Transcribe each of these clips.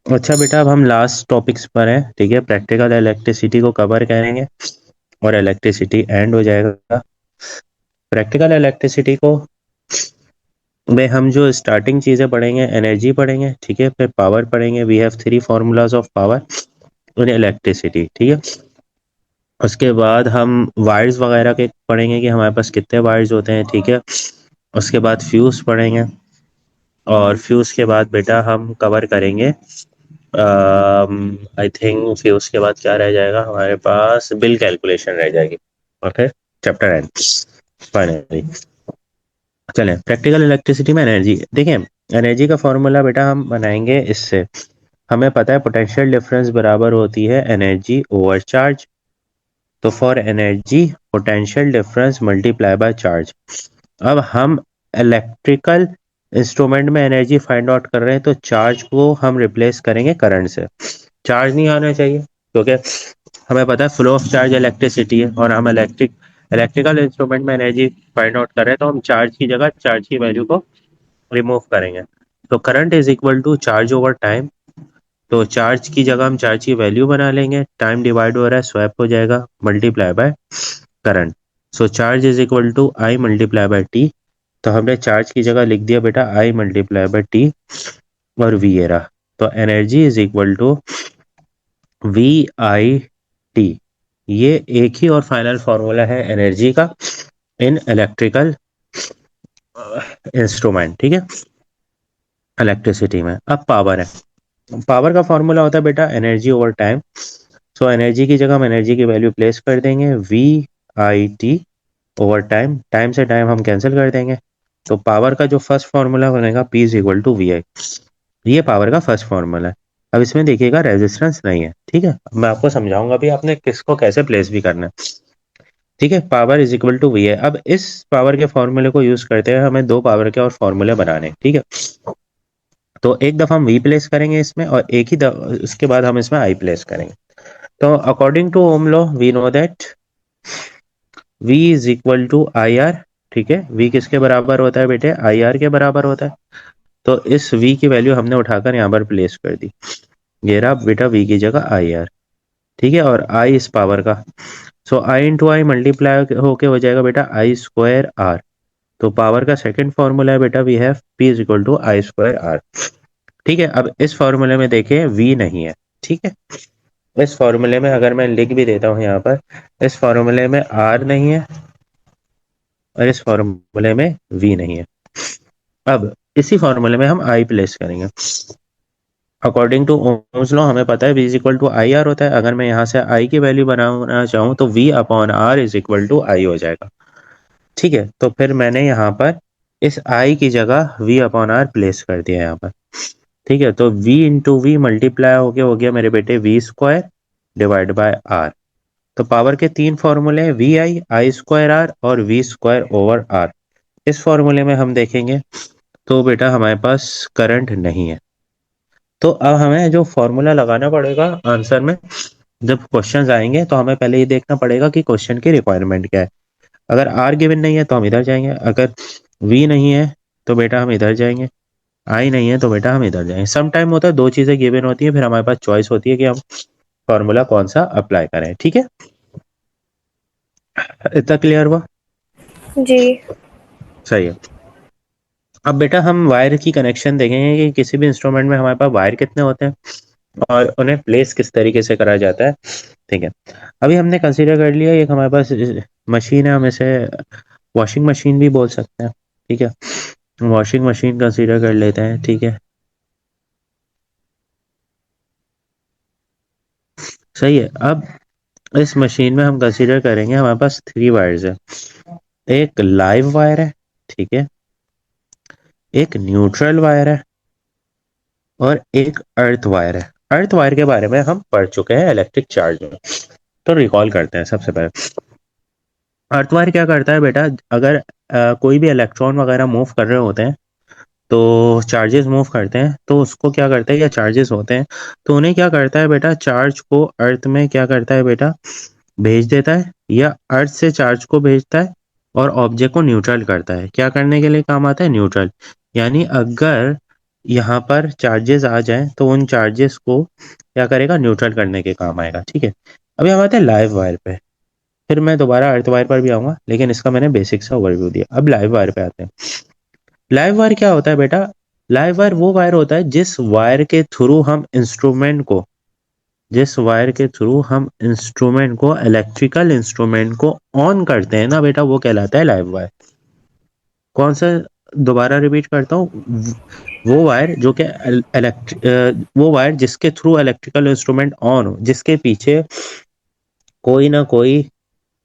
अच्छा बेटा, अब हम लास्ट टॉपिक्स पर हैं, ठीक है। प्रैक्टिकल इलेक्ट्रिसिटी को कवर करेंगे और इलेक्ट्रिसिटी एंड हो जाएगा। प्रैक्टिकल इलेक्ट्रिसिटी को में हम जो स्टार्टिंग चीज़ें पढ़ेंगे, एनर्जी पढ़ेंगे, ठीक है, फिर पावर पढ़ेंगे। We have three formulas of power in electricity, ठीक है। उसके बाद हम वायर्स वगैरह के पढ़ेंगे कि हमारे पास कितने वायर्स होते हैं, ठीक है। उसके बाद फ्यूज पढ़ेंगे, और फ्यूज के बाद बेटा हम कवर करेंगे, आई थिंक फ्यूज के बाद क्या रह जाएगा हमारे पास, बिल कैलकुलेशन रह जाएगी, और फिर चैप्टर एंड फाइनली। चलें, प्रैक्टिकल इलेक्ट्रिसिटी में एनर्जी देखिए। एनर्जी का फॉर्मूला बेटा हम बनाएंगे इससे। हमें पता है पोटेंशियल डिफरेंस बराबर होती है एनर्जी ओवर चार्ज। तो for energy potential difference multiply by charge. अब हम इलेक्ट्रिकल इंस्ट्रूमेंट में एनर्जी फाइंड आउट कर रहे हैं, तो चार्ज को हम रिप्लेस करेंगे करंट से। चार्ज नहीं आना चाहिए, क्योंकि हमें पता है फ्लो ऑफ चार्ज इलेक्ट्रिसिटी है, और हम इलेक्ट्रिकल इंस्ट्रूमेंट में एनर्जी फाइंड आउट कर रहे हैं, तो हम चार्ज की जगह चार्ज की वैल्यू को रिमूव करेंगे। तो current is equal to charge over time. तो चार्ज की जगह हम चार्ज की वैल्यू बना लेंगे, टाइम डिवाइड हो रहा है, स्वैप हो जाएगा, multiply by current. So charge is equal to I multiply by T. तो हमने चार्ज की जगह लिख दिया बेटा आई मल्टीप्लाई बाय टी, और वी ये रहा। तो energy is equal to V I T. ये एक ही और फाइनल फॉर्मूला है एनर्जी का इन इलेक्ट्रिकल इंस्ट्रूमेंट, ठीक है, इलेक्ट्रिसिटी में। अब पावर है। पावर का फॉर्मूला होता है बेटा energy over time. So energy की जगह हम एनर्जी की वैल्यू प्लेस कर देंगे V I T over time. Time से टाइम हम कैंसिल कर देंगे। तो पावर का जो फर्स्ट फॉर्मूला बनेगा P is equal to V I. ये पावर का फर्स्ट फॉर्मूला है। अब इसमें देखिएगा रेजिस्टेंस नहीं है, ठीक है। मैं आपको समझाऊंगा भी आपने किसको कैसे प्लेस भी करना है, ठीक है। Power is equal to V है। अब इस पावर के फॉर्मूले को यूज करते हैं हमें दो पावर के और फॉर्मूले बनाने हैं, ठीक है। तो एक दफा हम वी प्लेस करेंगे इसमें, और एक ही उसके बाद हम इसमें आई प्लेस करेंगे। तो according to Ohm law we know that V is equal to I R, ठीक है। वी किसके बराबर होता है बेटे, आई आर के बराबर होता है। तो इस वी की वैल्यू हमने उठाकर यहाँ पर प्लेस कर दी। ये रहा बेटा वी की जगह आई आर, ठीक है। और आई इस पावर का, सो आई इंटू आई मल्टीप्लाई होके हो जाएगा बेटा आई स्क्वायर आर। तो पावर का सेकंड फॉर्मूला है बेटा we have P is equal to I square R, ठीक है। अब इस फॉर्मूले में देखें वी नहीं है, ठीक है। इस फॉर्मूले में अगर मैं लिख भी देता हूँ यहाँ पर, इस फॉर्मूले में आर नहीं है और इस फॉर्मूले में वी नहीं है। अब इसी फॉर्मूले में हम आई प्लेस करेंगे। अकॉर्डिंग टू ओम्स लॉ हमें पता है v is equal to I R होता है। अगर मैं यहाँ से आई की वैल्यू बनाना चाहूँ तो v upon R is equal to I हो जाएगा, ठीक है। तो फिर मैंने यहाँ पर इस आई की जगह v अपॉन आर प्लेस कर दिया यहाँ पर, ठीक है। तो v इंटू वी मल्टीप्लाई हो गया मेरे बेटे V square divide by R. तो पावर के तीन फॉर्मूले हैं, V I, I square R और वी स्क्वायर ओवर आर। इस फॉर्मूले में हम देखेंगे तो बेटा हमारे पास करंट नहीं है। तो अब हमें जो फॉर्मूला लगाना पड़ेगा आंसर में, जब क्वेश्चंस आएंगे तो हमें पहले ये देखना पड़ेगा कि क्वेश्चन की रिक्वायरमेंट क्या है। अगर आर गिवन नहीं है तो हम इधर जाएंगे, अगर वी नहीं है तो बेटा हम इधर जाएंगे, आई नहीं है तो बेटा हम इधर जाएंगे। सम टाइम होता है दो चीजें गिवन होती है, फिर हमारे पास चॉइस होती है कि हम फॉर्मूला कौन सा अप्लाई करें, ठीक है। इतना क्लियर हुआ? जी। सही है। अब बेटा हम वायर की कनेक्शन देखेंगे कि किसी भी इंस्ट्रूमेंट में हमारे पास वायर कितने होते हैं और उन्हें प्लेस किस तरीके से करा जाता है, ठीक है। अभी हमने कंसीडर कर लिया एक हमारे पास मशीन है, हम इसे वॉशिंग मशीन भी बोल सकते हैं, ठीक है। वॉशिंग मशीन कंसीडर कर लेते हैं, ठीक है। सही है। अब इस मशीन में हम कंसीडर करेंगे हमारे पास थ्री वायर्स है। एक लाइव वायर है, ठीक है, एक न्यूट्रल वायर है, और एक अर्थ वायर है। अर्थ वायर के बारे में हम पढ़ चुके हैं इलेक्ट्रिक चार्ज में, तो रिकॉल करते हैं सबसे पहले। अर्थ वायर क्या करता है बेटा, अगर कोई भी इलेक्ट्रॉन वगैरह मूव कर रहे होते हैं, तो चार्जेस मूव करते हैं, तो उसको क्या करता है, या चार्जेस होते हैं तो उन्हें क्या करता है बेटा, चार्ज को अर्थ में क्या करता है बेटा, भेज देता है, या अर्थ से चार्ज को भेजता है और ऑब्जेक्ट को न्यूट्रल करता है। क्या करने के लिए काम आता है, न्यूट्रल। यानी अगर यहाँ पर चार्जेस आ जाएं तो उन चार्जेस को क्या करेगा, न्यूट्रल करने के काम आएगा। ठीक है, अभी हम आते हैं लाइव वायर पे, फिर मैं दोबारा अर्थ वायर पर भी आऊंगा, लेकिन इसका मैंने बेसिक सा ओवरव्यू दिया। अब लाइव वायर पे आते हैं। लाइव वायर क्या होता है बेटा? लाइव वायर वो वायर होता है जिस वायर के थ्रू हम इंस्ट्रूमेंट को इलेक्ट्रिकल इंस्ट्रूमेंट को ऑन करते हैं ना बेटा, वो कहलाता है लाइव वायर। कौन सा? दोबारा रिपीट करता हूँ, वो वायर जो कि वो वायर जिसके थ्रू इलेक्ट्रिकल इंस्ट्रूमेंट ऑन हो, जिसके पीछे कोई ना कोई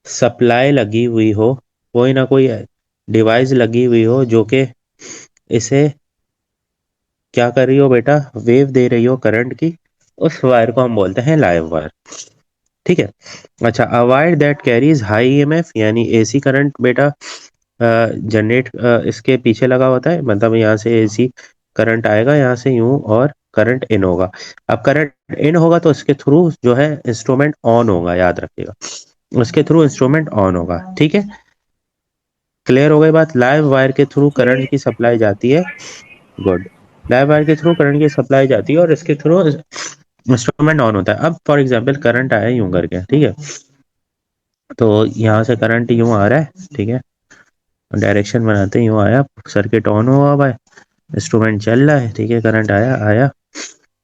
सप्लाई लगी हुई हो, कोई ना कोई डिवाइस लगी हुई हो जो कि इसे क्या कर रही हो बेटा, वेव दे रही हो करंट की, उस वायर को हम बोलते हैं लाइव वायर। ठीक है। अच्छा, अ wire that carries high EMF, यानी एसी करंट बेटा जनरेट इसके पीछे लगा होता है, मतलब यहाँ से एसी करंट आएगा यहाँ से यूं, और करंट इन होगा। अब करंट इन होगा तो इसके थ्रू जो है इंस्ट्रूमेंट ऑन होगा, याद रखिएगा, उसके थ्रू इंस्ट्रूमेंट ऑन होगा। ठीक है, क्लियर हो गई बात? लाइव वायर के थ्रू करंट जी की सप्लाई जाती है। गुड। लाइव वायर के थ्रू करंट की सप्लाई जाती है और इसके थ्रू इंस्ट्रूमेंट ऑन होता है। अब फॉर एग्जांपल करंट आया यूं करके, ठीक है, तो यहाँ से करंट यूं आ रहा है, ठीक है, डायरेक्शन बनाते ही यूं आया, सर्किट ऑन हुआ हुआ है, इंस्ट्रूमेंट चल रहा है, ठीक है, करंट आया आया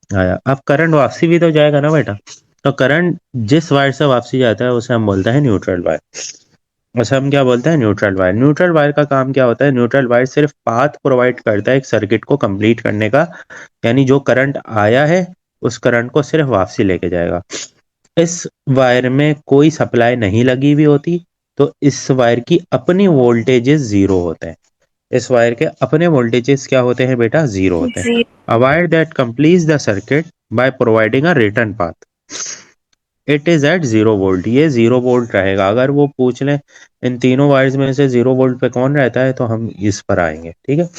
आया। अब करंट वापसी भी तो जाएगा ना बेटा, तो करंट जिस वायर से वापसी जाता है उसे हम बोलते हैं न्यूट्रल वायर। उसे हम क्या बोलते हैं? Neutral wire. न्यूट्रल वायर का काम क्या होता है? न्यूट्रल वायर सिर्फ पाथ प्रोवाइड करता है एक सर्किट को कंप्लीट करने का, यानी जो करंट आया है उस करंट को सिर्फ वापसी लेके जाएगा। इस वायर में कोई सप्लाई नहीं लगी हुई होती, तो इस वायर की अपनी वोल्टेजेस जीरो होते हैं। इस वायर के अपने वोल्टेजेस क्या होते हैं बेटा? जीरो होते हैं। जी a wire that completes the circuit by providing a return path, it is at zero volt. ये जीरो वोल्ट रहेगा। अगर वो पूछ लें इन तीनों वायर्स में से जीरो वोल्ट पे कौन रहता है, तो हम इस पर आएंगे। ठीक है,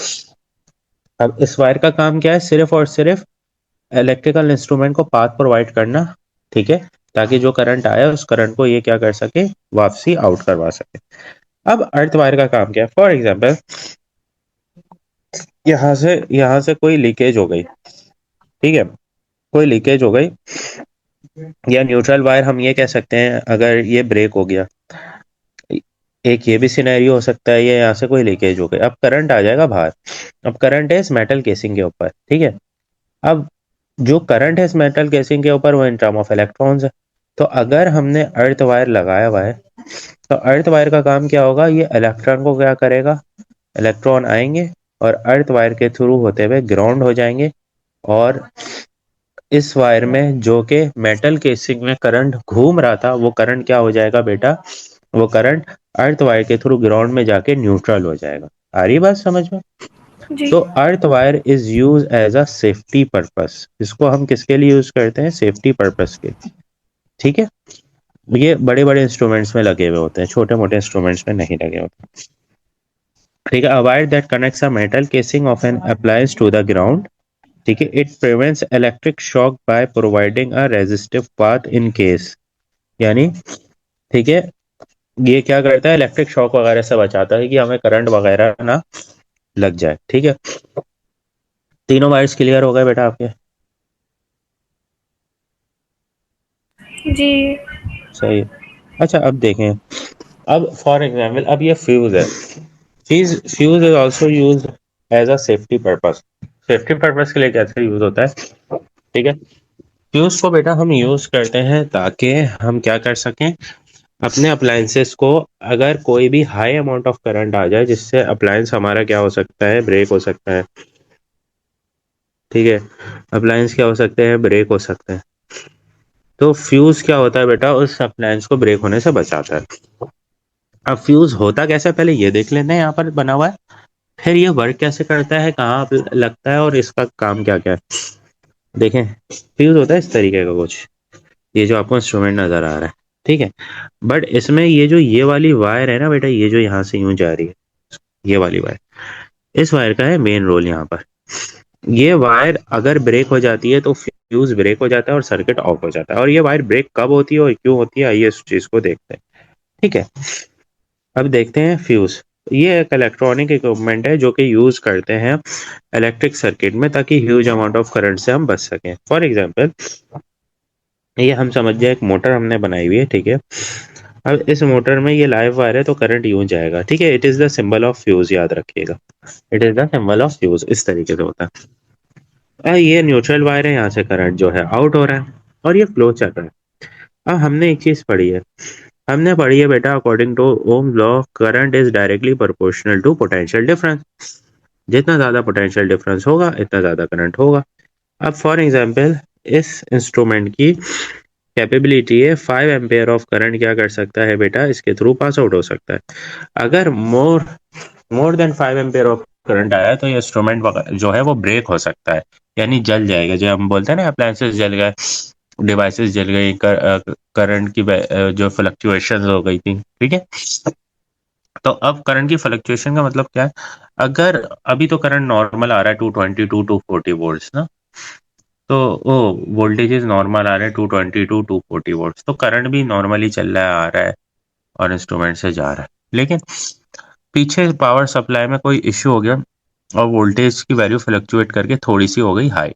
अब इस वायर का काम क्या है? सिर्फ और सिर्फ इलेक्ट्रिकल इंस्ट्रूमेंट को पाथ प्रोवाइड करना, ठीक है, ताकि जो करंट आया उस करंट को ये क्या कर सके, वापसी आउट करवा सके। अब अर्थ वायर का काम क्या है? फॉर एग्जाम्पल यहाँ से कोई लीकेज हो गई, ठीक है, कोई लीकेज हो गई, या न्यूट्रल वायर हम ये कह सकते हैं, अगर ये ब्रेक हो गया, एक ये भी सिनेरियो हो सकता है, ये यहाँ से कोई लीकेज हो गई, अब करंट आ जाएगा बाहर। अब करंट है इस मेटल केसिंग के ऊपर, ठीक है, अब जो करंट है इस मेटल केसिंग के ऊपर वो इन टर्म ऑफ इलेक्ट्रॉन्स है। तो अगर हमने अर्थ वायर लगाया हुआ है, तो अर्थ वायर का काम क्या होगा? ये इलेक्ट्रॉन को क्या करेगा, इलेक्ट्रॉन आएंगे और अर्थ वायर के थ्रू होते हुए ग्राउंड हो जाएंगे, और इस वायर में जो कि मेटल केसिंग में करंट घूम रहा था, वो करंट क्या हो जाएगा बेटा? वो करंट अर्थ वायर के थ्रू ग्राउंड में जाके न्यूट्रल हो जाएगा। आ रही बात समझ में? जी तो earth wire is use as a safety purpose. इसको हम किसके लिए यूज करते हैं? सेफ्टी पर्पस के। ठीक है, ये बड़े बड़े इंस्ट्रूमेंट्स में लगे हुए होते हैं, छोटे मोटे इंस्ट्रूमेंट्स में नहीं लगे होते। ठीक है, a wire that connects a metal casing of an appliance to the ground, ठीक है, it prevents electric shock by providing a resistive path in case, यानी ठीक है, ये क्या करता है? इलेक्ट्रिक शॉक वगैरह से बचाता है कि हमें करंट वगैरह ना लग जाए। ठीक है, तीनों वायर्स क्लियर हो गए बेटा आपके? जी सही है। अच्छा, अब देखें, अब फॉर एग्जाम्पल अब ये फ्यूज है, चीज fuse is also use as a safety purpose. Safety purpose के लिए कैसे यूज होता है? ठीक है, फ्यूज को बेटा हम यूज करते हैं ताकि हम क्या कर सकें, अपने अप्लायंसेस को, अगर कोई भी हाई अमाउंट ऑफ करंट आ जाए जिससे अप्लायंस हमारा क्या हो सकता है, ब्रेक हो सकता है। ठीक है, अप्लायंस क्या हो सकते हैं, ब्रेक हो सकते हैं। तो फ्यूज क्या होता है बेटा? उस अप्लायंस को ब्रेक होने से बचाता है। अब फ्यूज होता कैसे है, पहले ये देख लेते हैं, यहाँ पर बना हुआ है, फिर ये वर्क कैसे करता है, कहाँ लगता है और इसका काम क्या क्या है। देखें, फ्यूज होता है इस तरीके का कुछ, ये जो आपको इंस्ट्रूमेंट नजर आ रहा है, ठीक है, बट इसमें ये जो ये वाली वायर है ना बेटा, ये जो यहाँ से यूं जा रही है, ये वाली वायर, इस वायर का है मेन रोल यहाँ पर। ये वायर अगर ब्रेक हो जाती है तो फ्यूज ब्रेक हो जाता है और सर्किट ऑफ हो जाता है। और ये वायर ब्रेक कब होती है और क्यों होती है, आइए इस चीज को देखते हैं। ठीक है, अब देखते हैं फ्यूज। ये एक इलेक्ट्रॉनिक इक्विपमेंट है जो कि यूज करते हैं इलेक्ट्रिक सर्किट में, ताकि ह्यूज अमाउंट ऑफ करंट से हम बच सकें। फॉर एग्जांपल, ये हम समझ जाए एक मोटर हमने बनाई हुई है, ठीक है। अब इस मोटर में ये लाइव वायर है तो करंट यूं जाएगा, ठीक है। It is the symbol of fuse, याद रखिएगा। It is the symbol of fuse, इस तरीके से होता है। ये न्यूट्रल वायर है, यहाँ से करंट जो है आउट हो रहा है और ये फ्लो चल रहा है। अब हमने एक चीज पढ़ी है, हमने पढ़ी है बेटा, according to Ohm law, current is directly proportional to potential difference. जितना ज्यादा पोटेंशियल डिफरेंस होगा इतना ज्यादा करंट होगा। अब फॉर एग्जांपल, इस इंस्ट्रूमेंट की कैपेबिलिटी है 5 एम्पेयर ऑफ करंट क्या कर सकता है बेटा, इसके थ्रू पास आउट हो सकता है। अगर more than 5 ampere of current आया तो ये इंस्ट्रूमेंट जो है वो ब्रेक हो सकता है, यानी जल जाएगा। जो हम बोलते हैं ना, अप्लायंसेस जल गए, डिवाइसेस जल गई, करंट की जो फ्लक्चुएशन हो गई थी, ठीक है। तो अब करंट की फ्लक्चुएशन का मतलब क्या है? अगर अभी तो करंट नॉर्मल आ रहा है 220 टू 240 वोल्ट्स ना, तो वो वोल्टेजेस नॉर्मल आ रहे हैं 220 टू 240 वोल्ट्स, तो करंट भी नॉर्मली चल रहा है, आ रहा है और इंस्ट्रूमेंट से जा रहा है। लेकिन पीछे पावर सप्लाई में कोई इश्यू हो गया और वोल्टेज की वैल्यू फ्लक्चुएट करके थोड़ी सी हो गई हाई।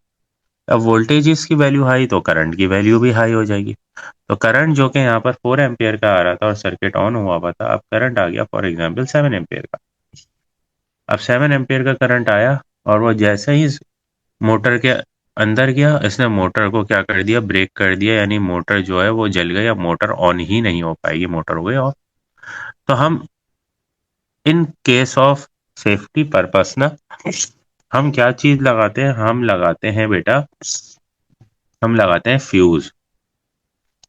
अब वोल्टेज की वैल्यू हाई तो करंट की वैल्यू भी हाई हो जाएगी। तो करंट जो कि यहाँ पर 4 एम्पियर का आ रहा था और सर्किट ऑन हुआ हुआ था, अब करंट आ गया फॉर एग्जाम्पल 7 एम्पियर का। अब 7 एम्पियर का करंट आया और वो जैसे ही मोटर के अंदर गया, इसने मोटर को क्या कर दिया, ब्रेक कर दिया, यानी मोटर जो है वो जल गई। अब मोटर ऑन ही नहीं हो पाएगी, मोटर हो गई ऑफ। तो हम in case of safety purpose ना, हम क्या चीज लगाते हैं, हम लगाते हैं बेटा, हम लगाते हैं फ्यूज।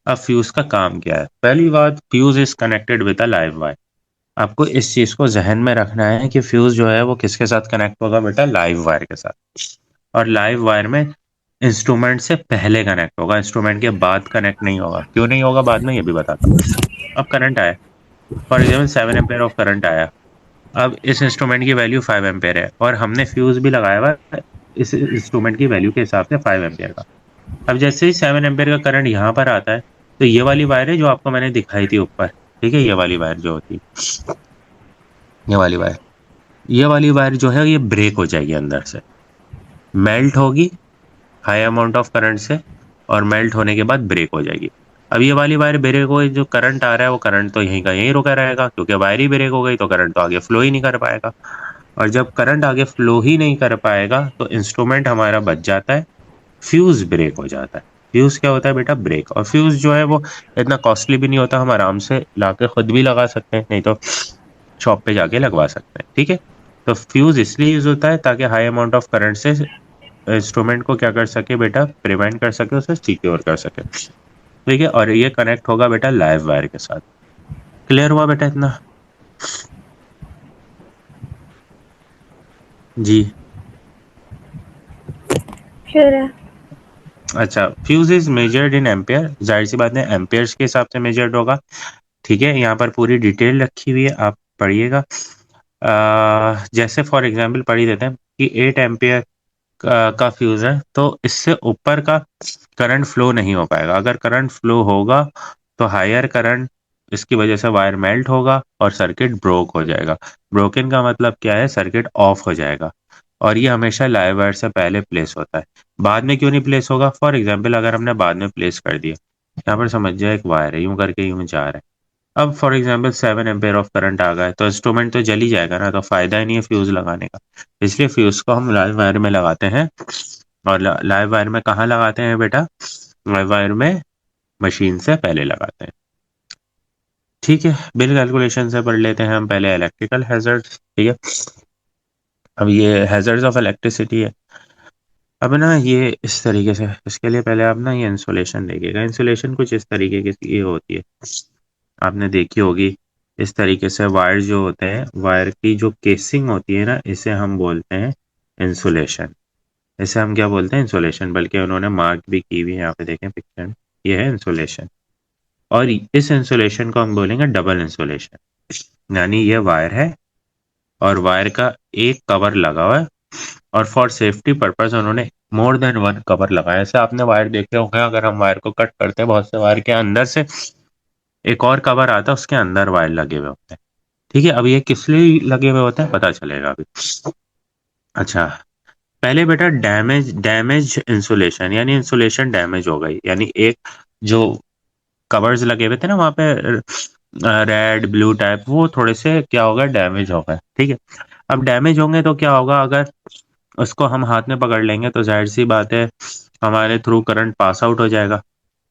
अब फ्यूज का काम क्या है? पहली बात, fuse is connected with a live wire. आपको इस चीज को जहन में रखना है कि फ्यूज जो है वो किसके साथ कनेक्ट होगा बेटा, लाइव वायर के साथ। और लाइव वायर में इंस्ट्रूमेंट से पहले कनेक्ट होगा, इंस्ट्रूमेंट के बाद कनेक्ट नहीं होगा। क्यों नहीं होगा बाद में ये भी बताता हूँ। अब करंट आया, for example 7 ampere of current आया। अब इस इंस्ट्रूमेंट की वैल्यू 5 एम्पेयर है और हमने फ्यूज भी लगाया हुआ है इस इंस्ट्रूमेंट की वैल्यू के हिसाब से 5 एम्पेयर का। अब जैसे ही 7 एम्पेयर का करंट यहाँ पर आता है, तो ये वाली वायर है जो आपको मैंने दिखाई थी ऊपर, ठीक है। ये वाली वायर जो होती है, ये वाली वायर, ये वाली वायर जो है ये ब्रेक हो जाएगी अंदर से, मेल्ट होगी हाई अमाउंट ऑफ करंट से, और मेल्ट होने के बाद ब्रेक हो जाएगी। अब ये वाली वायर ब्रेक हो गई, जो करंट आ रहा है वो करंट तो यहीं का यहीं रुका रहेगा, क्योंकि वायर ही ब्रेक हो गई तो करंट तो आगे फ्लो ही नहीं कर पाएगा। और जब करंट आगे फ्लो ही नहीं कर पाएगा तो इंस्ट्रूमेंट हमारा बच जाता है, फ्यूज ब्रेक हो जाता है। फ्यूज क्या होता है बेटा, ब्रेक। और फ्यूज जो है वो इतना कॉस्टली भी नहीं होता, हम आराम से लाके खुद भी लगा सकते हैं, नहीं तो शॉप पे जाके लगवा सकते हैं, ठीक है। तो फ्यूज इसलिए यूज होता है ताकि हाई अमाउंट ऑफ करंट से इंस्ट्रूमेंट को क्या कर सके बेटा, प्रिवेंट कर सके, उसे सिक्योर कर सके, ठीक है। और ये कनेक्ट होगा बेटा लाइव वायर के साथ। क्लियर हुआ बेटा इतना? जी। श्योर है। अच्छा, fuse is measured in ampere, जाहिर सी बात है एम्पेयर्स के हिसाब से मेजर्ड होगा, ठीक है। यहाँ पर पूरी डिटेल रखी हुई है, आप पढ़िएगा। जैसे फॉर एग्जांपल पढ़ ही देते हैं कि 8 एम्पेयर का फ्यूज है, तो इससे ऊपर का करंट फ्लो नहीं हो पाएगा। अगर करंट फ्लो होगा तो हायर करंट, इसकी वजह से वायर मेल्ट होगा और सर्किट ब्रोक हो जाएगा। ब्रोकन का मतलब क्या है, सर्किट ऑफ हो जाएगा। और ये हमेशा लाइव वायर से पहले प्लेस होता है। बाद में क्यों नहीं प्लेस होगा? फॉर एग्जाम्पल, अगर हमने बाद में प्लेस कर दिया, यहाँ पर समझ जाए एक वायर है, यूं करके यूं जा रहा है। अब for example 7 ampere of current आ गया है, तो इंस्ट्रूमेंट तो जल ही जाएगा ना, तो फायदा ही नहीं है फ्यूज लगाने का। इसलिए फ्यूज को हम लाइव वायर में लगाते हैं। और लाइव वायर में कहाँ लगाते हैं बेटा? लाइव वायर में मशीन से पहले लगाते हैं, ठीक है। बिल कैलकुलेशन से पढ़ लेते हैं हम पहले इलेक्ट्रिकल हैजर्ड्स, ठीक है। अब ये हैजर्ड्स ऑफ इलेक्ट्रिसिटी है। अब ना ये इस तरीके से, इसके लिए पहले आप ना ये इंसुलेशन देखिएगा। इंसुलेशन कुछ इस तरीके की ये होती है, आपने देखी होगी। इस तरीके से वायर जो होते हैं, वायर की जो केसिंग होती है ना, इसे हम बोलते हैं इंसुलेशन। इसे हम क्या बोलते हैं? इंसुलेशन। बल्कि उन्होंने मार्क भी की हुई है, यहाँ पे देखें पिक्चर में, ये है इंसुलेशन। और इस इंसुलेशन को हम बोलेंगे डबल इंसुलेशन। यानी ये वायर है और वायर का एक कवर लगा हुआ है, और फॉर सेफ्टी पर्पस उन्होंने मोर देन वन कवर लगाया। ऐसे आपने वायर देखे होंगे, अगर हम वायर को कट करते हैं, बहुत से वायर के अंदर से एक और कवर आता है, उसके अंदर वायर लगे हुए होते हैं, ठीक है, अब ये किस लिए लगे हुए होते हैं पता चलेगा अभी। अच्छा, पहले बेटा डैमेज डैमेज इंसुलेशन, यानी इंसुलेशन डैमेज हो गई, यानी एक जो कवर्स लगे हुए थे ना वहां पे, रेड ब्लू टाइप, वो थोड़े से क्या होगा, डैमेज हो गए। ठीक है, अब डैमेज होंगे तो क्या होगा, अगर उसको हम हाथ में पकड़ लेंगे तो जाहिर सी बात है हमारे थ्रू करंट पास आउट हो जाएगा,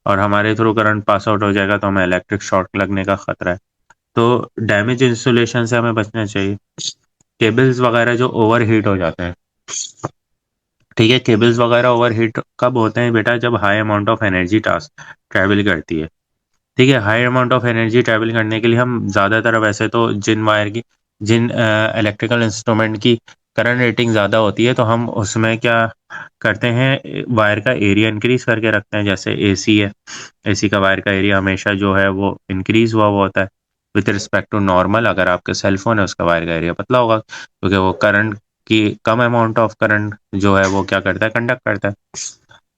और हमारे थ्रू करंट पास आउट हो जाएगा तो हमें इलेक्ट्रिक शॉक लगने का खतरा है। तो डैमेज इंसुलेशन से हमें बचना चाहिए। केबल्स वगैरह जो ओवर हीट हो जाते हैं, ठीक है, केबल्स वगैरह ओवर हीट कब होते हैं बेटा, जब high amount of energy task travel करती है। ठीक है, high amount of energy travel करने के लिए हम ज़्यादातर वैसे तो जिन इलेक्ट्रिकल इंस्ट्रूमेंट की करंट रेटिंग ज़्यादा होती है तो हम उसमें क्या करते हैं, वायर का एरिया इंक्रीज करके रखते हैं। जैसे एसी है, एसी का वायर का एरिया हमेशा जो है वो इंक्रीज हुआ होता है विथ रिस्पेक्ट टू नॉर्मल। अगर आपके सेल फोन है उसका वायर का एरिया पतला होगा, क्योंकि वो करंट की कम अमाउंट ऑफ करंट जो है वो क्या करता है, कंडक्ट करता है।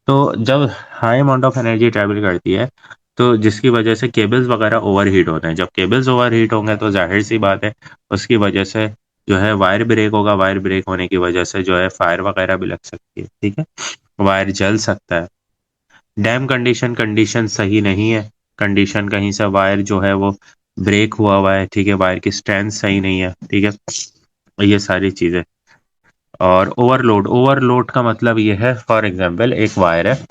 तो जब high amount of energy travel करती है तो जिसकी वजह से केबल्स वगैरह ओवर हीट होते हैं, जब केबल्स ओवर हीट होंगे तो जाहिर सी बात है उसकी वजह से जो है वायर ब्रेक होगा, वायर ब्रेक होने की वजह से जो है फायर वगैरह भी लग सकती है। ठीक है, वायर जल सकता है। डैम कंडीशन कंडीशन सही नहीं है, कंडीशन कहीं से वायर जो है वो ब्रेक हुआ है। ठीक है, वायर की स्ट्रेंथ सही नहीं है। ठीक है, ये सारी चीजें। और ओवरलोड, ओवरलोड का मतलब ये है, फॉर एग्जांपल एक वायर है,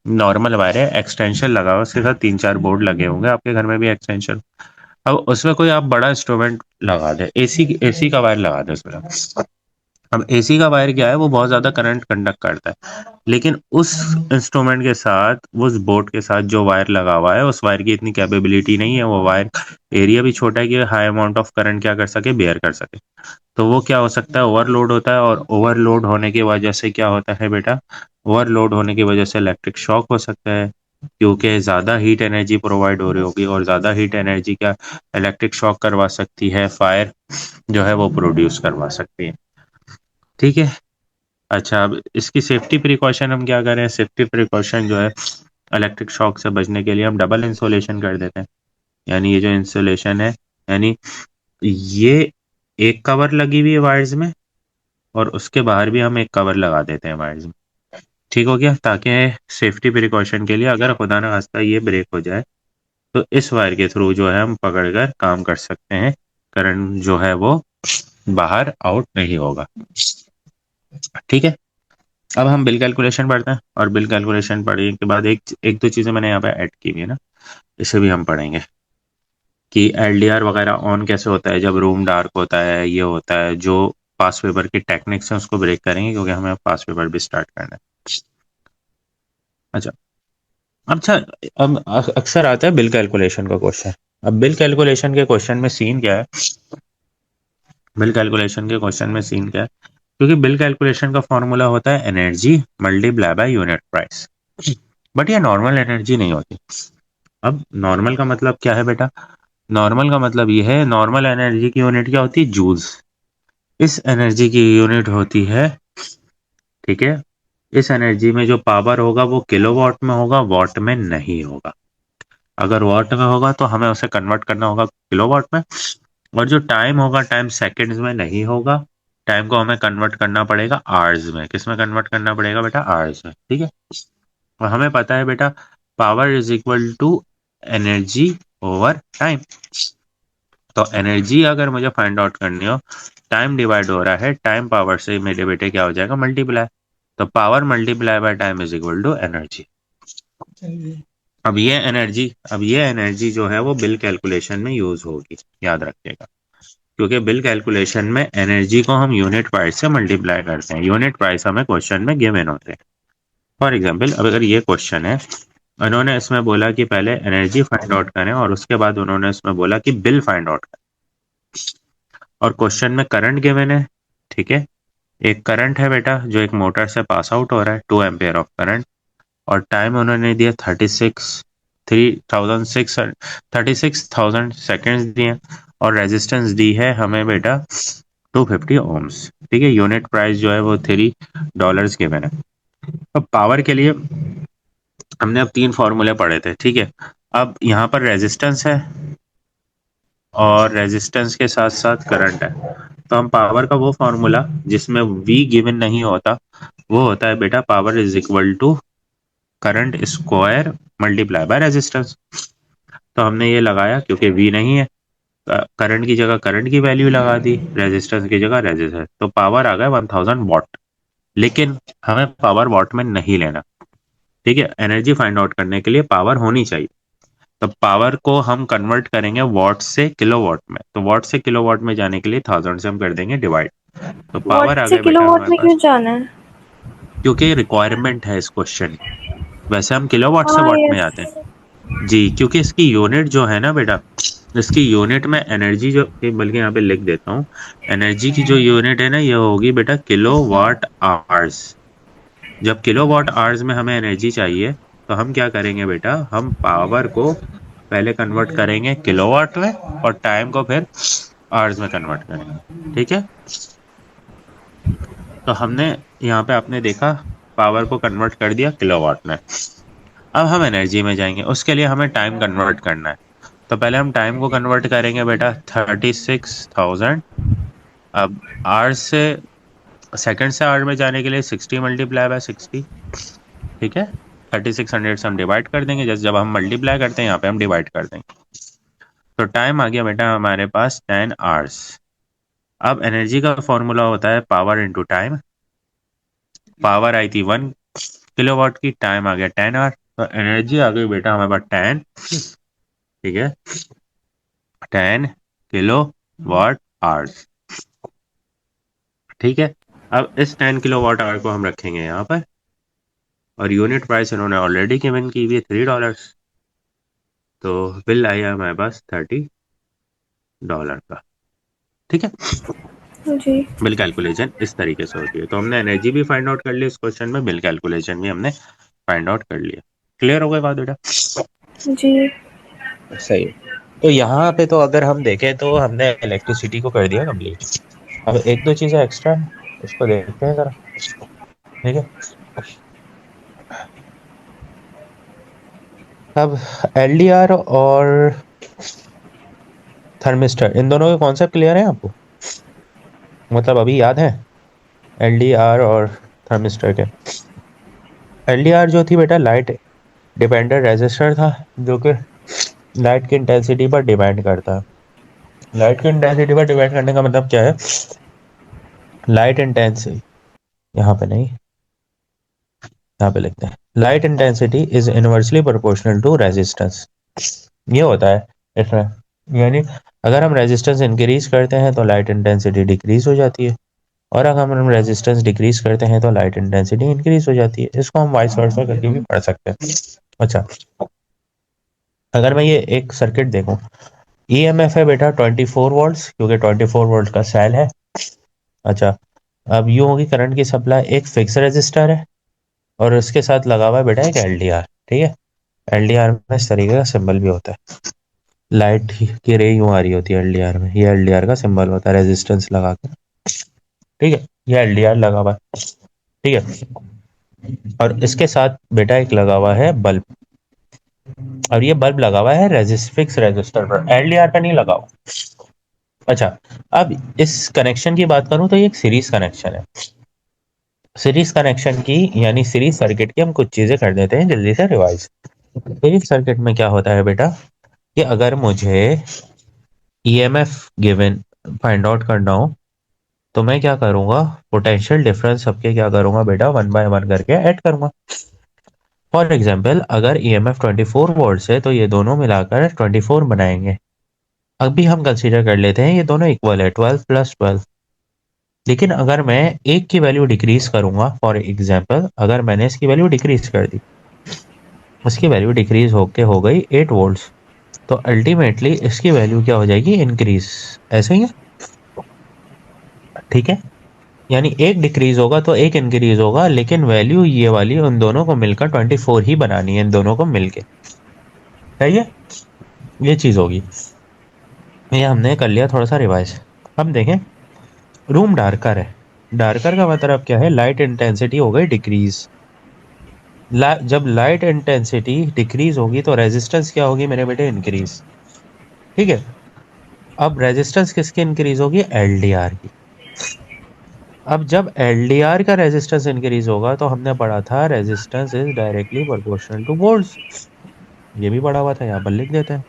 नॉर्मल वायर है, एक्सटेंशन लगा हुआ, उसके साथ तीन चार बोर्ड लगे होंगे, आपके घर में भी एक्सटेंशन। अब उसमें कोई आप बड़ा इंस्ट्रूमेंट लगा दे, एसी एसी का वायर लगा दे उसमें। अब एसी का वायर क्या है, वो बहुत ज्यादा करंट कंडक्ट करता है, लेकिन उस इंस्ट्रूमेंट के साथ, उस बोर्ड के साथ जो वायर लगा हुआ है, उस वायर की इतनी कैपेबिलिटी नहीं है, वो वायर एरिया भी छोटा है कि हाई अमाउंट ऑफ करंट क्या कर सके, बेयर कर सके। तो वो क्या हो सकता है, ओवरलोड होता है, और ओवरलोड होने की वजह से क्या होता है बेटा, ओवरलोड होने की वजह से इलेक्ट्रिक शॉक हो सकता है, क्योंकि ज़्यादा हीट एनर्जी प्रोवाइड हो रही होगी, और ज़्यादा हीट एनर्जी क्या इलेक्ट्रिक शॉक करवा सकती है, फायर जो है वो प्रोड्यूस करवा सकती है। ठीक है, अच्छा, अब इसकी सेफ्टी प्रिकॉशन हम क्या करें, सेफ्टी प्रिकॉशन जो है इलेक्ट्रिक शॉक से बचने के लिए हम डबल इंसुलेशन कर देते हैं। यानी ये जो इंसुलेशन है, यानी ये एक कवर लगी हुई है वायर्स में, और उसके बाहर भी हम एक कवर लगा देते हैं वायर्स में। ठीक हो गया, ताकि सेफ्टी प्रिकॉशन के लिए अगर खुदा ना खास्ता ये ब्रेक हो जाए तो इस वायर के थ्रू जो है हम पकड़कर काम कर सकते हैं, करंट जो है वो बाहर आउट नहीं होगा। ठीक है, अब हम बिल कैलकुलेशन पढ़ते हैं, और बिल कैलकुलेशन पढ़ने के बाद एक एक दो चीजें मैंने यहाँ पे ऐड की हुई है ना, इसे भी हम पढ़ेंगे कि एलडीआर वगैरह ऑन कैसे होता है जब रूम डार्क होता है, ये होता है जो पास पेपर की टेक्निक्स हैं उसको ब्रेक करेंगे, क्योंकि हमें पास पेपर भी स्टार्ट करना है। अच्छा, अच्छा, अब अक्सर आता है बिल कैलकुलेशन का क्वेश्चन। अब बिल कैलकुलेशन के क्वेश्चन में सीन क्या है, बिल कैलकुलेशन के क्वेश्चन में सीन क्या है, क्योंकि बिल कैलकुलेशन का फॉर्मूला होता है energy multiply by unit price, but ये नॉर्मल एनर्जी नहीं होती। अब नॉर्मल का मतलब क्या है बेटा, नॉर्मल का मतलब ये है, नॉर्मल एनर्जी की यूनिट क्या होती है, जूल्स। इस एनर्जी की यूनिट होती है, ठीक है, इस एनर्जी में जो पावर होगा वो किलोवाट में होगा, वॉट में नहीं होगा। अगर वॉट में होगा तो हमें उसे कन्वर्ट करना होगा किलोवाट में, और जो टाइम होगा, टाइम सेकंड्स में नहीं होगा, टाइम को हमें कन्वर्ट करना पड़ेगा आवर्स में। किस में कन्वर्ट करना पड़ेगा बेटा, आवर्स में। ठीक है, और हमें पता है बेटा power is equal to energy over time. तो एनर्जी अगर मुझे फाइंड आउट करनी हो, टाइम डिवाइड हो रहा है टाइम पावर से, मेरे बेटे क्या हो जाएगा, मल्टीप्लाई। तो power multiply by time is equal to energy. अब ये एनर्जी जो है वो बिल कैलकुलेशन में यूज होगी, याद रखिएगा, क्योंकि बिल कैलकुलेशन में एनर्जी को हम यूनिट प्राइस से मल्टीप्लाई करते हैं। यूनिट प्राइस हमें क्वेश्चन में गिवन होते हैं। फॉर एग्जाम्पल, अब अगर ये क्वेश्चन है, उन्होंने इसमें बोला कि पहले एनर्जी फाइंड आउट करें, और उसके बाद उन्होंने इसमें बोला कि बिल फाइंड आउट करें, और क्वेश्चन में करंट गिवन है। ठीक है, एक करंट है बेटा जो एक मोटर से पास आउट हो रहा है, 2 एम्पियर ऑफ करंट, और टाइम उन्होंने दिया 36,000 सेकेंड्स दिए, और रेजिस्टेंस दी है हमें बेटा 250 ओम्स। ठीक है, यूनिट प्राइस जो है वो $3 गिवन है। अब पावर के लिए हमने अब तीन फॉर्मूले पढ़े थे। ठीक है, अब यहाँ पर रेजिस्टेंस है, और रेजिस्टेंस के साथ साथ करंट है। तो हम पावर का वो फॉर्मूला जिसमें वी गिवन नहीं होता, वो होता है बेटा power is equal to current square multiply by resistance. तो हमने ये लगाया क्योंकि वी नहीं है, करंट की जगह करंट की वैल्यू लगा दी, रेजिस्टेंस की जगह रेजिस्टेंस, तो पावर आ गया 1000 वॉट। लेकिन हमें पावर वॉट में नहीं लेना, ठीक है। एनर्जी फाइंड आउट करने के लिए पावर होनी चाहिए। तो पावर को हम कन्वर्ट करेंगे वॉट से किलोवाट में, तो वॉट से किलोवाट में जाने के लिए 1000 से हम कर देंगे डिवाइड। तो वॉट पावर आ से गया बेटा किलोवाट हमारे में क्यों पास, जाना है? क्योंकि रिक्वायरमेंट है इस क्वेश्चन की। वैसे हम किलोवाट से हाँ, वॉट में यस। आते हैं जी, क्योंकि इसकी यूनिट जो है ना बेटा, इसकी यूनिट में एनर्जी जो, बल्कि यहाँ पे लिख देता हूँ, एनर्जी की जो यूनिट है ना ये होगी बेटा किलोवाट आवर्स। जब किलोवाट आवर्स में हमें एनर्जी चाहिए तो हम क्या करेंगे बेटा, हम पावर को पहले कन्वर्ट करेंगे किलोवाट में और टाइम को फिर आवर्स में कन्वर्ट करेंगे, ठीक है। तो हमने यहाँ पे आपने देखा पावर को कन्वर्ट कर दिया किलोवाट में। अब हम एनर्जी में जाएंगे, उसके लिए हमें टाइम कन्वर्ट करना है। तो पहले हम टाइम को कन्वर्ट करेंगे बेटा 36,000। अब आवर्स से, सेकंड से आवर में जाने के लिए 60 मल्टीप्लाई बाय 60, ठीक है। 3600 से हम डिवाइड कर देंगे, जैसे जब हम मल्टीप्लाई करते हैं यहाँ पे हम डिवाइड कर देंगे। तो टाइम आ गया बेटा हमारे पास 10 आवर्स। अब एनर्जी का फॉर्मूला होता है पावर इंटू टाइम। पावर आई थी 1 किलोवाट की, टाइम आ गया 10 आवर, तो एनर्जी आ गई बेटा हमारे पास 10, ठीक है, 10 किलोवाट आवर्स, ठीक है। अब इस 10 किलोवाट आवर को हम रखेंगे यहाँ पर, और यूनिट प्राइस इन्होंने ऑलरेडी गिवन की हुई है $3। तो बिल आया हमारे पास $30 का, ठीक है। जी। बिल कैलकुलेशन इस तरीके से होती है। तो हमने एनर्जी भी फाइंड आउट कर ली इस क्वेश्चन में, बिल कैलकुलेशन भी हमने फाइंड आउट कर लिया। क्लियर हो गई बात बेटा? जी। सही है। तो यहाँ पे तो अगर हम देखें तो हमने इलेक्ट्रिसिटी को कर दिया कंप्लीट। अब एक दो चीजें एक्स्ट्रा है, उसको देखते हैं जरा, ठीक है। अब एलडीआर और थर्मिस्टर, इन दोनों के कॉन्सेप्ट क्लियर है आपको? मतलब अभी याद है एलडीआर और थर्मिस्टर के? एलडीआर जो थी बेटा लाइट डिपेंडेंट रेजिस्टर था, जो कि लाइट की इंटेंसिटी पर डिपेंड करता है। लाइट की इंटेंसिटी पर डिपेंड करने का मतलब क्या है, लाइट इंटेंसिटी, यहाँ पे नहीं, यहाँ पे लिखते हैं light intensity is inversely proportional to resistance. ये होता है इसमें, यानी अगर हम रेजिस्टेंस इंक्रीज करते हैं तो लाइट इंटेंसिटी डिक्रीज हो जाती है, और अगर हम रेजिस्टेंस डिक्रीज करते हैं तो लाइट इंटेंसिटी इंक्रीज हो जाती है। इसको हम वाइस वर्सा करके भी पढ़ सकते हैं। अच्छा, अगर मैं ये एक सर्किट देखूं, ईएमएफ है बेटा 24 वोल्ट्स, क्योंकि 24 वोल्ट का सेल है। अच्छा, अब यूं होगी करंट की सप्लाई, एक फिक्स रेजिस्टर है और उसके साथ लगा हुआ है बेटा एक एलडीआर, ठीक है। एलडीआर में इस तरीके का सिंबल भी होता है, लाइट की रे यूं आ रही होती है एलडीआर में, ये एलडीआर का सिंबल होता है रेजिस्टेंस लगा के, ठीक है। ये एलडीआर लगा हुआ है, ठीक है। और इसके साथ बेटा एक लगा हुआ है बल्ब, और ये बल्ब लगा हुआ है फिक्स रेजिस्टर पर, एलडीआर पर नहीं लगा हुआ। अच्छा, अब इस कनेक्शन की बात करूं तो ये एक सीरीज कनेक्शन है। सीरीज कनेक्शन की यानी सीरीज सर्किट की हम कुछ चीजें कर देते हैं जल्दी से रिवाइज। सीरीज सर्किट में क्या होता है बेटा, कि अगर मुझे ईएमएफ गिवन फाइंड आउट करना हो तो मैं क्या करूंगा, पोटेंशियल डिफरेंस सबके क्या करूंगा बेटा, 1 बाय 1 करके ऐड करूंगा। फॉर एग्जाम्पल अगर ईएमएफ 24 वोल्ट है तो ये दोनों मिलाकर 24 बनाएंगे। अभी हम कंसीडर कर लेते हैं ये दोनों इक्वल है, 12 + 12। लेकिन अगर मैं एक की वैल्यू डिक्रीज करूंगा, फॉर एग्जाम्पल अगर मैंने इसकी वैल्यू डिक्रीज कर दी, उसकी वैल्यू डिक्रीज होके हो गई 8 वोल्ट, तो अल्टीमेटली इसकी वैल्यू क्या हो जाएगी, इंक्रीज। ऐसे ही है, ठीक है। यानी एक डिक्रीज होगा तो एक इंक्रीज होगा, लेकिन वैल्यू ये वाली उन दोनों को मिलकर 24 ही बनानी है, इन दोनों को मिलके, सही है। ये चीज होगी, ये हमने कर लिया थोड़ा सा रिवाइज। अब देखें, रूम डार्कर है, डार्कर का मतलब क्या है, लाइट इंटेंसिटी हो गई डिक्रीज। जब लाइट इंटेंसिटी डिक्रीज होगी तो रेजिस्टेंस क्या होगी मेरे बेटे, इंक्रीज, ठीक है। अब रेजिस्टेंस किसकी इंक्रीज होगी? एलडीआर की। अब जब एलडीआर का रेजिस्टेंस इंक्रीज होगा तो हमने पढ़ा था resistance is directly proportional two volts, ये भी पढ़ा हुआ था, यहाँ पर लिख देते हैं।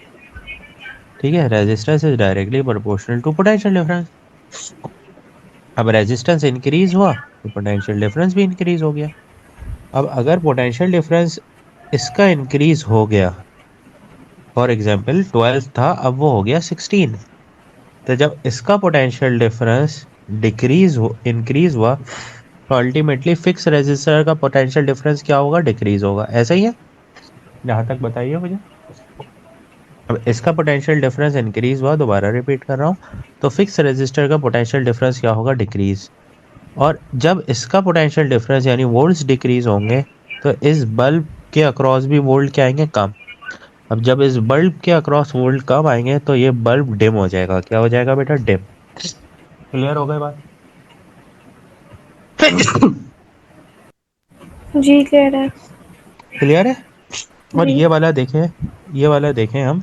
ठीक है, resistance is directly proportional to potential difference. अब रेजिस्टेंस इंक्रीज हुआ तो पोटेंशियल डिफरेंस भी इंक्रीज हो गया। अब अगर पोटेंशियल डिफरेंस इसका इंक्रीज हो गया, फॉर एग्जाम्पल 12 था, अब वो हो गया 16, तो जब इसका पोटेंशियल डिफरेंस डिक्रीज हो इंक्रीज हुआ तो अल्टीमेटली फिक्स रेजिस्टर का पोटेंशियल डिफरेंस क्या होगा? डिक्रीज होगा। ऐसा ही है, जहां तक बताइए मुझे। अब इसका पोटेंशियल डिफरेंस इंक्रीज हुआ, दोबारा रिपीट कर रहा हूँ, तो फिक्स रेजिस्टर का पोटेंशियल डिफरेंस क्या होगा? डिक्रीज। और जब इसका पोटेंशियल डिफरेंस यानी वोल्ट्स डिक्रीज होंगे तो इस बल्ब के अक्रॉस भी वोल्ट क्या आएंगे? कम। अब जब इस बल्ब के अक्रॉस वोल्ट कम आएंगे तो ये बल्ब डिम हो जाएगा। क्या हो जाएगा बेटा? डिम। क्लियर हो गई बात? जी क्लियर है। क्लियर है। और जी। ये वाला देखें हम,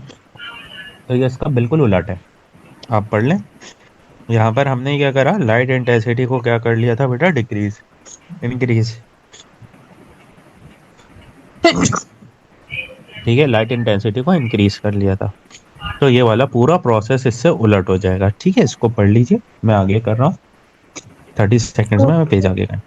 तो ये इसका बिल्कुल उलट है। आप पढ़ लें। यहाँ पर हमने क्या करा? लाइट इंटेंसिटी को क्या कर लिया था बेटा? Decrease, increase. ठीक है, लाइट इंटेंसिटी को इंक्रीज कर लिया था। तो ये वाला पूरा प्रोसेस इससे उलट हो जाएगा। ठीक है, इसको पढ़ लीजिए, मैं आगे कर रहा हूँ। 30 सेकेंड्स में मैं पेज आगे कर।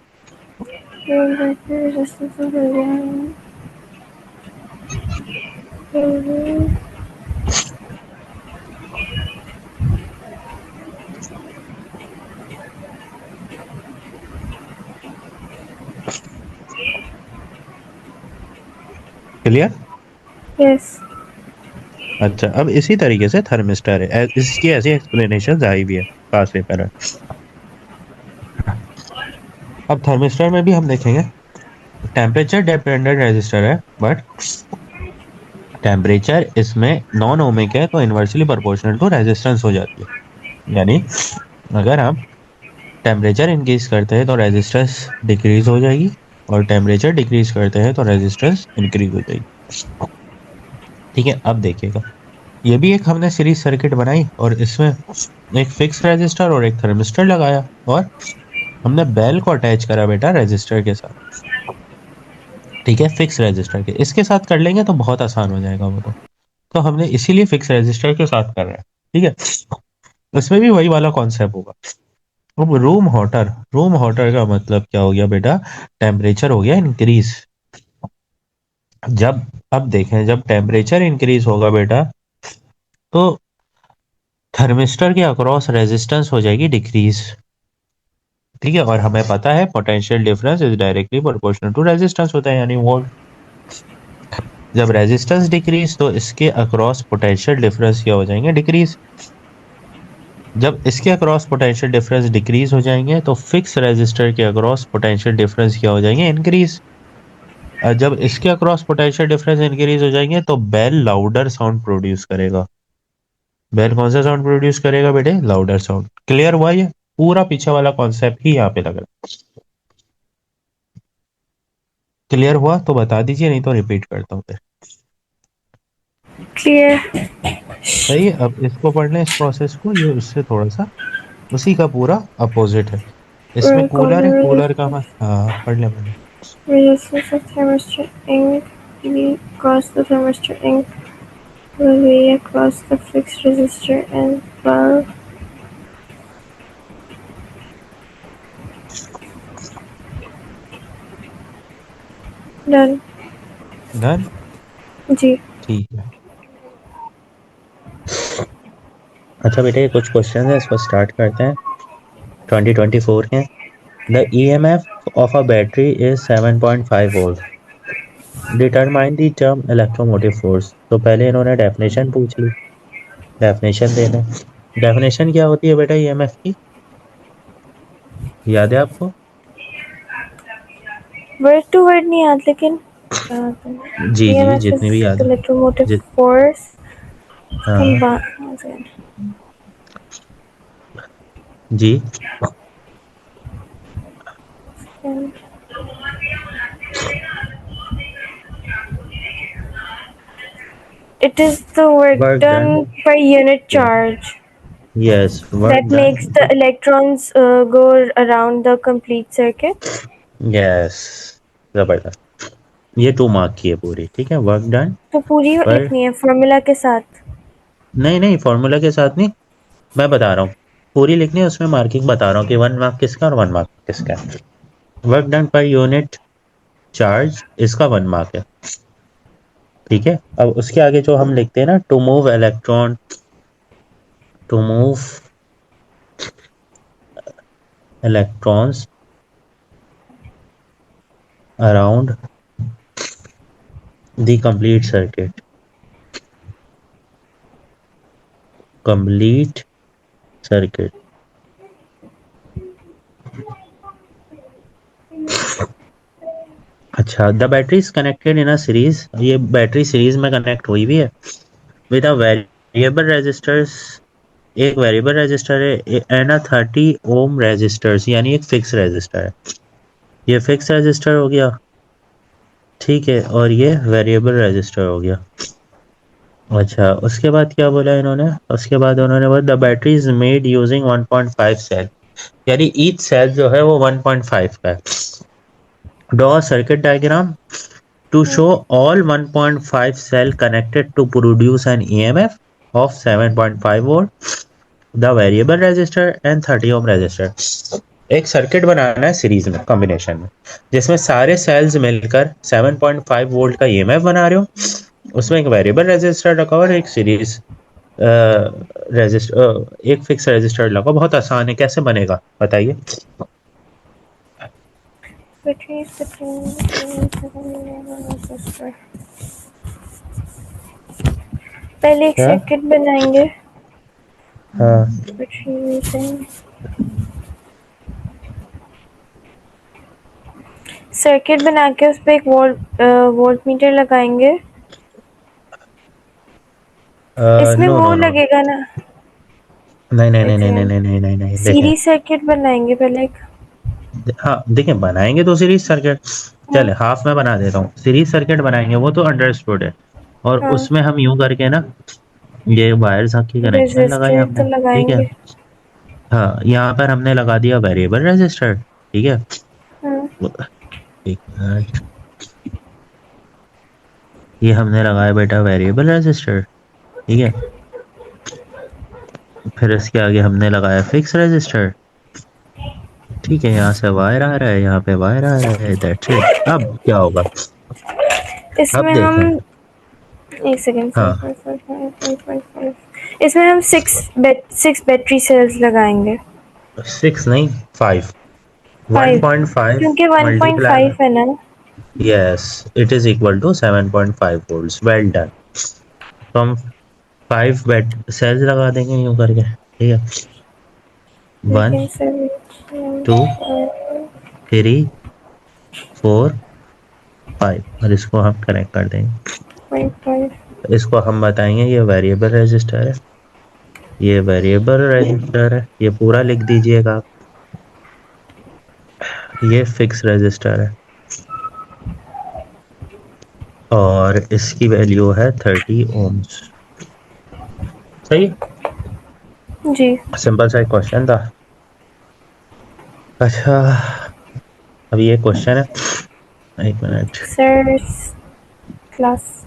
क्लियर? यस। अच्छा, अब इसी तरीके से थर्मिस्टर है, इसकी ऐसी एक्सप्लेनेशन आई भी है पास पेपर में। अब थर्मिस्टर में भी हम देखेंगे, टेम्परेचर डिपेंडेंट रेजिस्टर है, बट टेम्परेचर इसमें नॉन ओमिक है तो इनवर्सली प्रोपोर्शनल टू रेजिस्टेंस हो जाती है। यानी अगर हम टेम्परेचर इंक्रीज करते हैं तो रेजिस्टेंस डिक्रीज हो जाएगी, और टेम्परेचर डिक्रीज करते हैं तो रेजिस्टेंस इंक्रीज हो जाएगी। ठीक है, अब देखिएगा, ये भी एक हमने सीरीज सर्किट बनाई और इसमें एक फिक्स रेजिस्टर और एक थर्मिस्टर लगाया, और हमने बेल को अटैच करा बेटा रेजिस्टर के साथ। ठीक है, फिक्स रेजिस्टर के, इसके साथ कर लेंगे तो बहुत आसान हो जाएगा वो तो हमने इसीलिए फिक्स रेजिस्टर के साथ कर रहे हैं। ठीक है, इसमें भी वही वाला कॉन्सेप्ट होगा। अब रूम हॉटर का मतलब क्या हो गया बेटा? टेम्परेचर हो गया इंक्रीज। जब अब देखें, जब टेम्परेचर इंक्रीज होगा बेटा तो थर्मिस्टर के अक्रॉस रेजिस्टेंस हो जाएगी डिक्रीज। ठीक है, और हमें पता है potential difference is directly proportional to resistance होता है, यानी वोल्ट। जब रेजिस्टेंस डिक्रीज तो इसके अक्रॉस पोटेंशियल डिफरेंस क्या हो जाएंगे? डिक्रीज। जब इसके अक्रॉस पोटेंशियल डिफरेंस डिक्रीज हो जाएंगे तो फिक्स रेजिस्टर के अक्रॉस पोटेंशियल डिफरेंस क्या हो जाएंगे? इंक्रीज। जब इसके अक्रॉस पोटेंशियल डिफरेंस इंक्रीज हो जाएंगे तो बेल लाउडर साउंड प्रोड्यूस करेगा। बेल कौन सा साउंड प्रोड्यूस करेगा बेटे? Louder sound. क्लियर हुआ? ये पूरा पीछे वाला कॉन्सेप्ट ही यहाँ पे लग रहा है। क्लियर हुआ तो बता दीजिए, नहीं तो रिपीट करता हूँ फिर। क्लियर। सही है, अब इसको पढ़ लें, इस प्रोसेस को। ये उससे थोड़ा सा उसी का पूरा अपोजिट है। इसमें कूलर है, कूलर का मैं, हाँ पढ़ लें मैंने। Resistance of thermistor ink V across the thermistor ink will be across the fixed resistor and bar. Done. Done. जी। ठीक है। अच्छा बेटे, कुछ क्वेश्चन है, इसको स्टार्ट करते हैं। 2024 के। The EMF of a battery is 7.5 volt. Determine the term electromotive force. तो पहले इन्होंने डेफिनेशन पूछ ली, डेफिनेशन दे दें। डेफिनेशन क्या होती है बेटा ईएमएफ की? याद है आपको? वर्ड टू वर्ड नहीं याद, लेकिन जी जी, EMF जितनी भी is याद है। electromotive जित force. हाँ जी। It is the work work done. done per unit charge. Yes, work That makes the done. electrons go around the complete circuit. Yes, जबरदस्त। ये 2 मार्क की है पूरी, ठीक है, वर्क डन। तो पूरी पर लिखनी है फॉर्मूला के साथ। नहीं नहीं, फॉर्मूला के साथ नहीं, मैं बता रहा हूँ, पूरी लिखनी है, उसमें मार्किंग बता रहा हूँ कि 1 मार्क किसका और 1 मार्क किसका है। Work done per unit charge, इसका 1 मार्क है, ठीक है। अब उसके आगे जो हम लिखते हैं ना, to move electron, to move electrons around the complete circuit, complete circuit. अच्छा, the battery is connected in a series, ये बैटरी सीरीज में कनेक्ट हुई भी है विद अ वेरिएबल रेजिस्टर्स, एक वेरिएबल रेजिस्टर है एंड अ 30 ओम रेजिस्टर्स, यानी एक फिक्स रेजिस्टर है, ये फिक्स रेजिस्टर हो गया, ठीक है, और ये वेरिएबल रेजिस्टर हो गया। अच्छा, उसके बाद क्या बोला इन्होंने, उसके बाद उन्होंने बोला the battery is made using 1.5 cell, यानी ईच सेल जो है वो 1.5 का है। Draw circuit diagram to show all 1.5 cell connected to produce an EMF of 7.5 volt, the variable resistor and 30 ohm resistor। एक सर्किट बनाना है सीरीज में, कॉम्बिनेशन में, जिसमें सारे सेल्स मिलकर 7.5 वोल्ट का ईएमएफ बना रहे हो, उसमें एक वेरिएबल रेजिस्टर रखा और एक सीरीज रेजिस्टर, एक फिक्स रेजिस्टर लगा। बहुत आसान है, कैसे बनेगा बताइए। Batteries between resistor। पहले एक क्या? सर्किट बनाएंगे। हाँ, सर्किट बना के उस पर एक वोल्ट मीटर लगाएंगे। इसमें नो वो नो नो, लगेगा ना। नहीं नहीं नहीं एक नहीं नहीं सेकंड, नहीं नहीं नहीं नहीं, देखें। सीरीज सर्किट बनाएंगे पहले एक। हाँ देखिए, बनाएंगे तो सीरीज सर्किट, हाँ चले हाफ में बना देता हूँ, सीरीज सर्किट बनाएंगे वो तो अंडरस्टूड है, और हाँ, उसमें हम यूं करके ना, ये वायर्स की कनेक्शन लगाई रेजिस्टर हमने, तो ठीक है। लगाएंगे। हाँ, यहाँ पर हमने लगा दिया वेरिएबल रेजिस्टर, ठीक है। हाँ, एक मिनट, ये हमने लगाया बेटा वेरिएबल रेजिस्टर, ठीक है। फिर इसके आगे हमने लगाया फिक्स रेजिस्टर, ठीक है, यहाँ से वायर आ रहा है, यहाँ पे वायर आ रहा है, दैट्स इट। अब क्या होगा, अब इसमें हम देखें। एक सेकंड, हाँ, 5.5 इसमें हम सिक्स बैटरी सेल्स लगाएंगे। 6 नहीं, 5, वन 5, पॉइंट फाइव क्योंकि मल्टीप्लाई 1.5 है ना। Yes, it is equal to 7.5 volts, well done. तो हम 5 बेट सेल्स लगा देंगे यूं करके, ठीक है। वन, लेकिन सर टू, 3, 4, 5, और इसको हम कनेक्ट कर देंगे। 0.5। इसको हम बताएंगे ये वेरिएबल रेजिस्टर है, ये वेरिएबल रेजिस्टर है, ये पूरा लिख दीजिएगा आप, ये फिक्स रेजिस्टर है, और इसकी वैल्यू है 30 ओम्स। सही है, जी सिंपल सा एक क्वेश्चन था। अच्छा, अब ये क्वेश्चन है, एक मिनट। Sir, class